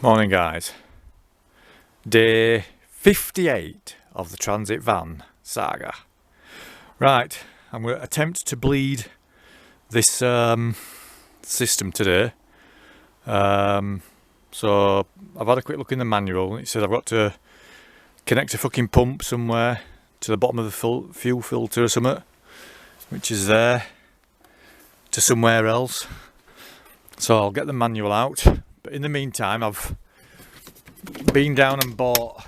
Morning guys, day 58 of the transit van saga. Right, I'm going to attempt to bleed this system today. So I've had a quick look in the manual. It says I've got to connect a fucking pump somewhere to the bottom of the fuel filter or something, which is there, to somewhere else. So I'll get the manual out. But in the meantime, I've been down and bought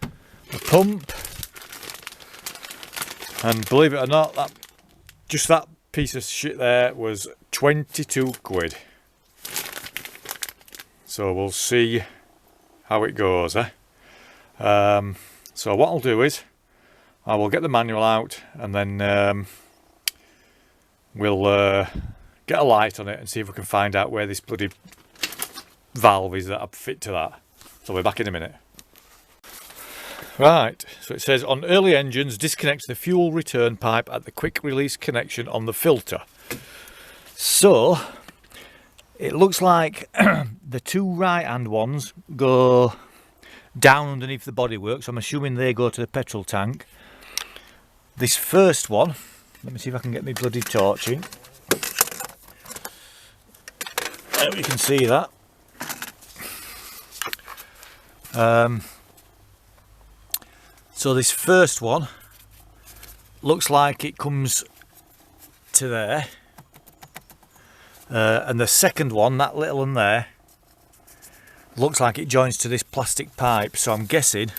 a pump, and believe it or not, just that piece of shit there was 22 quid. So we'll see how it goes, eh? So what I'll do is I will get the manual out, and then we'll get a light on it and see if we can find out where this bloody valve is that I fit to that. So we'll be back in a minute. Right, so it says on early engines, disconnect the fuel return pipe at the quick release connection on the filter. So it looks like the two right hand ones go down underneath the bodywork, so I'm assuming they go to the petrol tank. This first one, let me see if I can get my bloody torch in. There, you can see that. So this first one looks like it comes to there, and the second one, that little one there, looks like it joins to this plastic pipe. So I'm guessing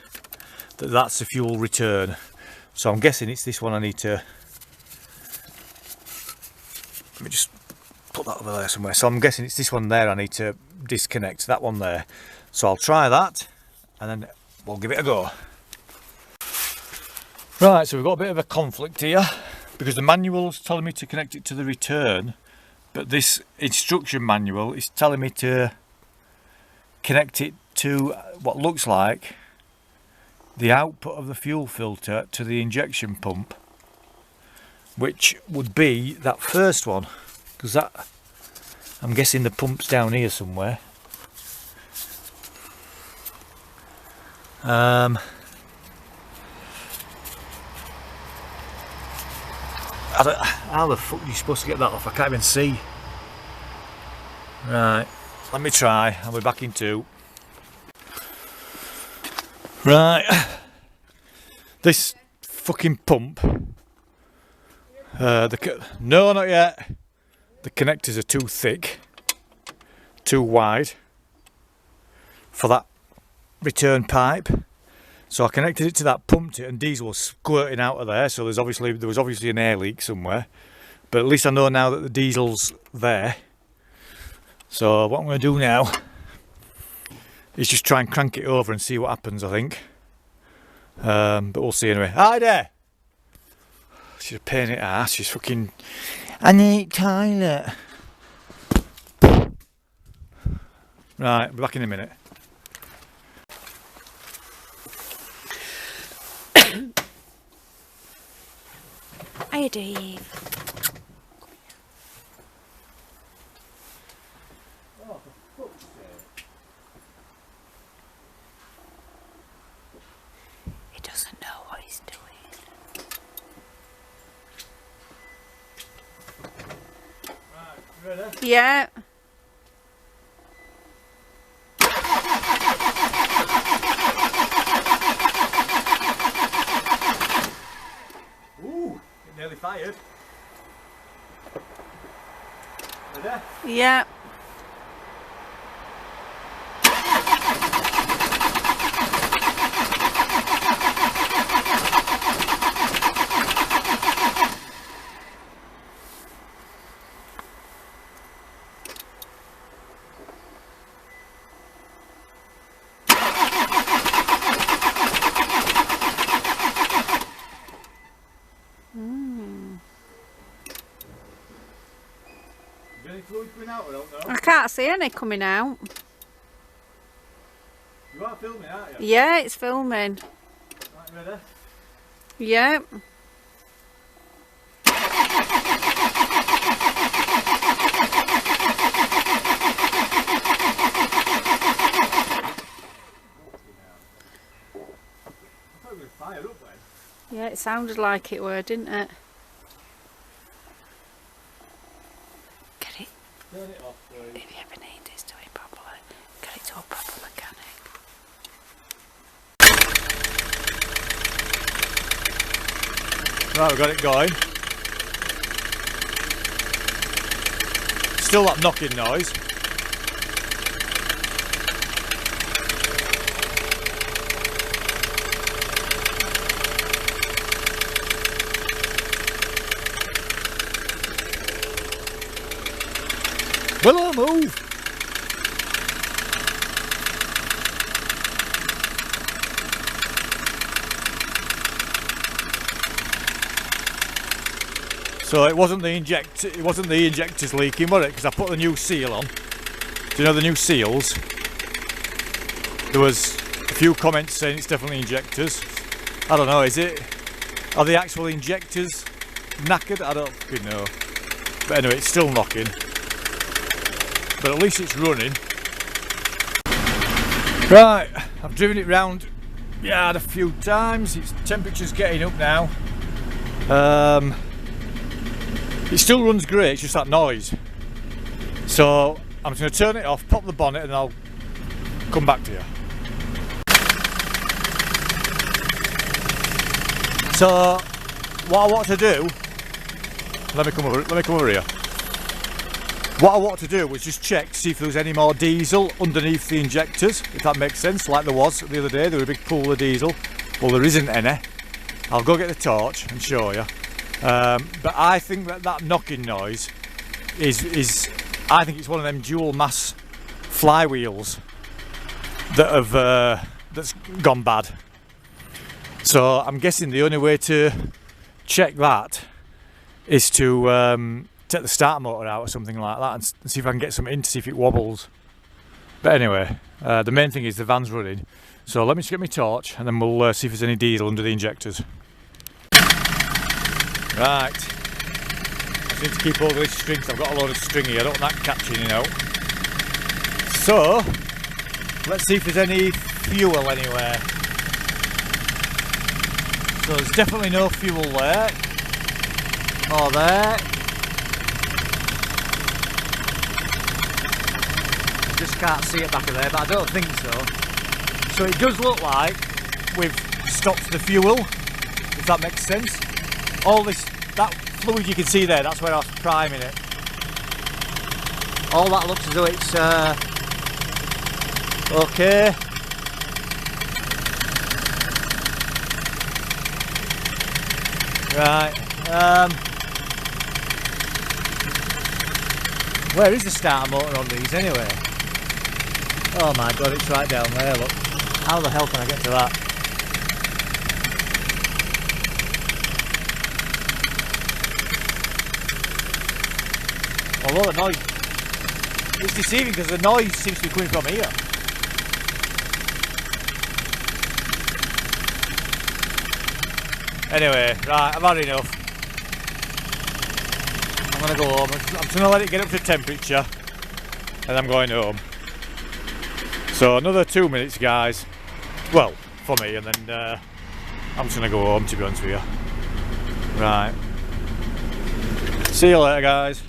that that's the fuel return. So I'm guessing it's this one I need to, let me just put that over there somewhere. So I'm guessing it's this one there I need to disconnect, that one there. So I'll try that and then we'll give it a go. Right, so we've got a bit of a conflict here because the manual's telling me to connect it to the return, but this instruction manual is telling me to connect it to what looks like the output of the fuel filter to the injection pump, which would be that first one, because that, I'm guessing the pump's down here somewhere. How the fuck are you supposed to get that off? I can't even see. Right, let me try. I'll be back in 2. Right, this fucking pump. No, not yet. The connectors are too thick, too wide for that return pipe. So I connected it to that, pumped it, and diesel was squirting out of there. So there was obviously an air leak somewhere. But at least I know now that the diesel's there. So what I'm going to do now is just try and crank it over and see what happens, I think. But we'll see anyway. Hi there! She's a pain in the ass. She's fucking... I need toilet. Right, I'll be back in a minute. Hiya, Dave. Oh, for fuck's sake. He doesn't know what he's doing. Right, you ready? Yeah. Ooh, it nearly fired. Ready? Yeah. Is there any fluid coming out? I don't know. I can't see any coming out. You are filming, aren't you? Yeah, it's filming. Right, ready? Yeah. it sounded like it were, didn't it? Get it. Turn it off, please. If you ever need this doing properly, get it to a proper mechanic. Right, we've got it going. Still that knocking noise. Will I move? So it wasn't the injectors leaking, was it? Because I put the new seal on. Do you know the new seals? There was a few comments saying it's definitely injectors. I don't know, is it? Are the actual injectors knackered? I don't fucking know. But anyway, it's still knocking. But at least it's running. Right, I've driven it round yard a few times. Its temperature's getting up now. It still runs great, it's just that noise. So I'm just going to turn it off, pop the bonnet, and I'll come back to you. So what I want to do, let me come over here. What I want to do was just check to see if there was any more diesel underneath the injectors, if that makes sense, like there was the other day. There was a big pool of diesel. Well, there isn't any. I'll go get the torch and show you. But I think that knocking noise is I think it's one of them dual mass flywheels that have that's gone bad. So I'm guessing the only way to check that is to take the starter motor out or something like that and see if I can get something in to see if it wobbles. But anyway, the main thing is the van's running. So let me just get my torch and then we'll see if there's any diesel under the injectors. Right, I just need to keep hold of this string because I've got a load of string here, I don't want that catching, you know. So, let's see if there's any fuel anywhere. So there's definitely no fuel there, or there. Just can't see it back of there, but I don't think so. So it does look like we've stopped the fuel, if that makes sense. All this, that fluid you can see there, that's where I was priming it. All that looks as though it's okay. Right, where is the starter motor on these anyway? Oh my god, it's right down there, look. How the hell can I get to that? Although the noise, it's deceiving because the noise seems to be coming from here. Anyway, right, I've had enough. I'm going to go home. I'm just going to let it get up to temperature and I'm going home. So another 2 minutes, guys. Well, for me, and then I'm just going to go home, to be honest with you. Right. See you later, guys.